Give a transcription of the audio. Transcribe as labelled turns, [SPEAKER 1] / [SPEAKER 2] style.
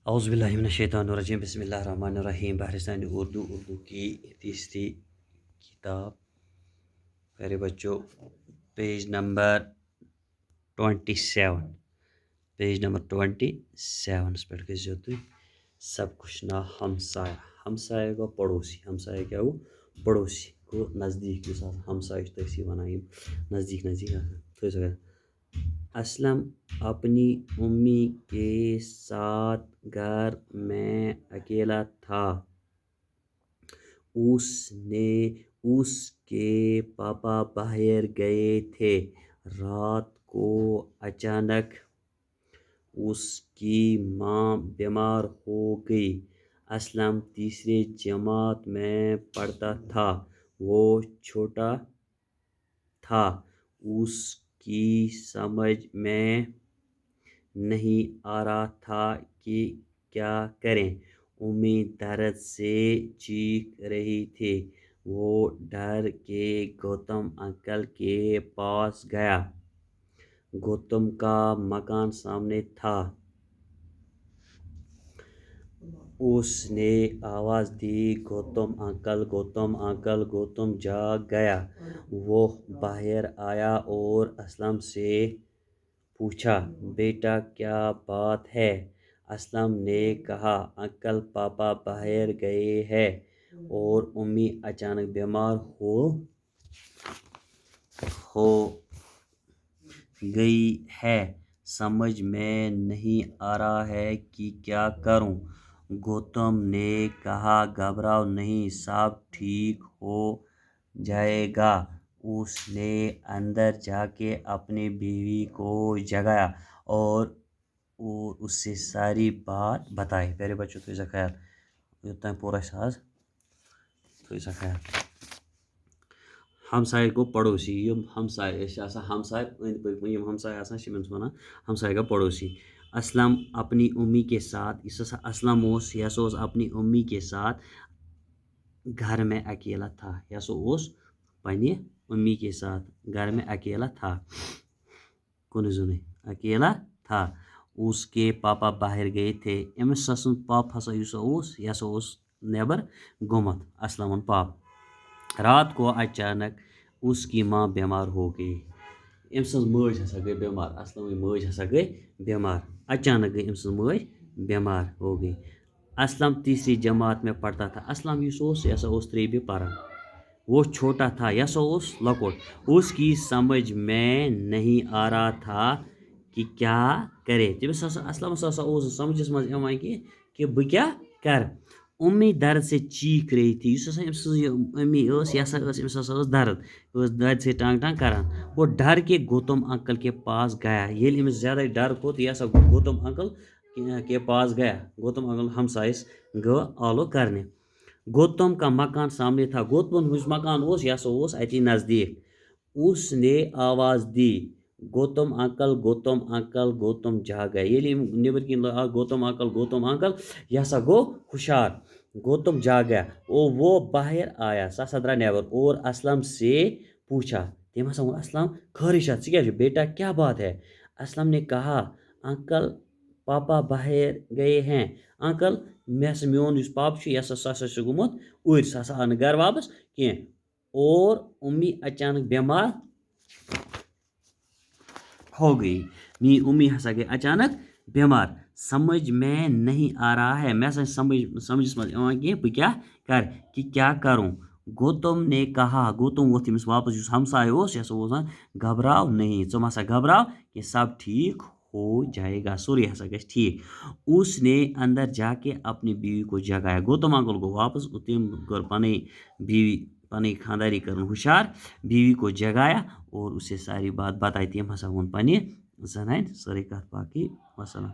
[SPEAKER 1] اعوذ باللہ من الشیطان الرجیم بسم اللہ الرحمن الرحیم بحرستان اردو کی تیسری کتاب پیارے بچوں پیج نمبر 27 اس پہ گزو تھی سب کچھ نا ہمسایہ گو پڑوسی ہمسایہ کیا گو پڑوسی گو نزدیک ہمسایہ تھی ونان نزدیک اسلم اپنی امی کے ساتھ گھر میں اکیلا تھا۔ اس کے پاپا باہر گئے تھے۔ رات کو اچانک اس کی ماں بیمار ہو گئی۔ اسلم تیسری جماعت میں پڑھتا تھا۔ وہ چھوٹا تھا۔ اس کی سمجھ میں نہیں آ رہا تھا کہ کیا کرے۔ امی درد سے چیخ رہی تھی۔ وہ ڈر کے گوتم انکل کے پاس گیا۔ گوتم کا مکان سامنے تھا۔ اس نے آواز دی، گوتم انکل، گوتم انکل۔ گوتم جاگ گیا۔ وہ باہر آیا اور اسلم سے پوچھا، بیٹا کیا بات ہے؟ اسلم نے کہا، انکل پاپا باہر گئے ہیں اور امی اچانک بیمار ہو گئی ہے۔ سمجھ میں نہیں آ رہا ہے کہ کیا کروں۔ گوتم نے کہا، گھبراؤ نہیں، سب ٹھیک ہو جائے گا۔ اس نے اندر جا کے اپنی بیوی کو جگایا اور اسے ساری بات بتائی۔ پیارے بچوں تو خیال یوتان پورا ساز تو خیال ہمسایہ کو پڑوسی ہمسایہ ہمسایہ أنٛدۍ پٔکۍ یِم ہمسایہ آسان چھِ یِمن وَنان ہمسایہ کا پڑوسی۔ اسلم اپنی امی کے ساتھ اسلم اوس اپنی امی کے ساتھ گھر میں اکیلا تھا۔ پنہ امی کے ساتھ گھر میں اکیلا تھا۔ کُنُے زوٚنٕے اکیلا تھا۔ اس کے پاپا باہر گئے تھے۔ أمِس سُنٛد پاپ ہسا اوس نیبر گوٚمُت اسلمُن پاپ۔ رات کو اچانک اس کی ماں بیمار ہو گئی۔ أمۍ سٕنٛز مٲج ہسا گٔے بیمار۔ اسلمٕنۍ مٲج ہسا گٔے بیمار۔ اچانک گٔے أمۍ سٕنٛز مٲج بیمار ہو گئی۔ اسلم تیسری جماعت میں پڑھتا تھا۔ اسلم اوس 3 پران۔ وہ چھوٹا تھا، اوس لۄکُٹ۔ اس کی سمجھ میں نہیں آ رہا تھا کہ کیا کرے۔ اسلمس ہسا اوس سمجھس منٛز یِوان کہ بہٕ کیٛاہ کرٕ۔ امی درد سے چیخ رہی تھی۔ یُس ہسا أمۍ سٕنٛز یہِ امی ٲس یہِ ہسا ٲس أمِس ہسا ٲس درد دادِ سۭتۍ ٹانٛگ ٹانٛگ کران۔ وہ ڈر کے گوتم انکل کے پاس گیا۔ ییٚلہِ أمِس زیادے ڈر کھوٚت یہِ ہسا گوتم انکل کے پاس گیا۔ گوتم انکل ہمسایس گوٚو آلو کرنے۔ گوتم کا مکان سامنے تھا۔ گوتمن یُس مکان اوس یہِ ہسا اوس اتی نزدیک۔ اس نے آواز دی، گوتم انکل، گوتم انکل۔ گوتم جاگ گیا۔ ییٚلہِ أمۍ نیبر کِنۍ آو گوتم انکل یہِ ہسا گوٚو ہُشار۔ گوتم جاگ گیا۔ وہ باہر آیا، سُہ ہسا درٛاو نیبر اور اسلم سے پوچھا۔ تٔمۍ ہسا ووٚن، اسلم خٲرٕے چھا، ژٕ کیٛاہ چھُکھ بیٹا کیا بات ہے؟ اسلم نے کہا، انکل پاپا باہر گئے ہیں۔ انکل میون یُس پاپہٕ چھُ سُہ ہسا چھُ گوٚمُت اوٗرۍ، سُہ ہسا آو نہٕ گھر واپس کینٛہہ۔ اور امی اچانک بیمار ہو گئی۔ میری امی ہسا گئی اچانک بیمار۔ سمجھ میں نہیں آ رہا ہے، مےٚ ہسا سمجھس منٛز یِوان کینٛہہ بہٕ کیٛاہ کرٕ کہ کیا کروں۔ گوتم نے کہا، گوتم ووٚتھ تٔمِس واپس یُس ہمسایہ اوس یہِ ہسا اوس ونان، گھبراو نہیں، ژٕ مَسا گھبراو کہ سب ٹھیک ہو جائے گا، سورُے ہسا گژھِ ٹھیک۔ اس نے اندر جا کے اپنی بیوی کو جگایا۔ گوتم انکل گوٚو واپس، تٔمۍ کٔر پنٕنۍ بیوی پنٕنۍ خانداری کٔرٕن ہُشار، بیوی کو جگایا اور اسے ساری بات بتائی۔ تٔمۍ ہسا ووٚن پننہِ زنانہِ سٲرٕے کتھ باقٕے وسلام۔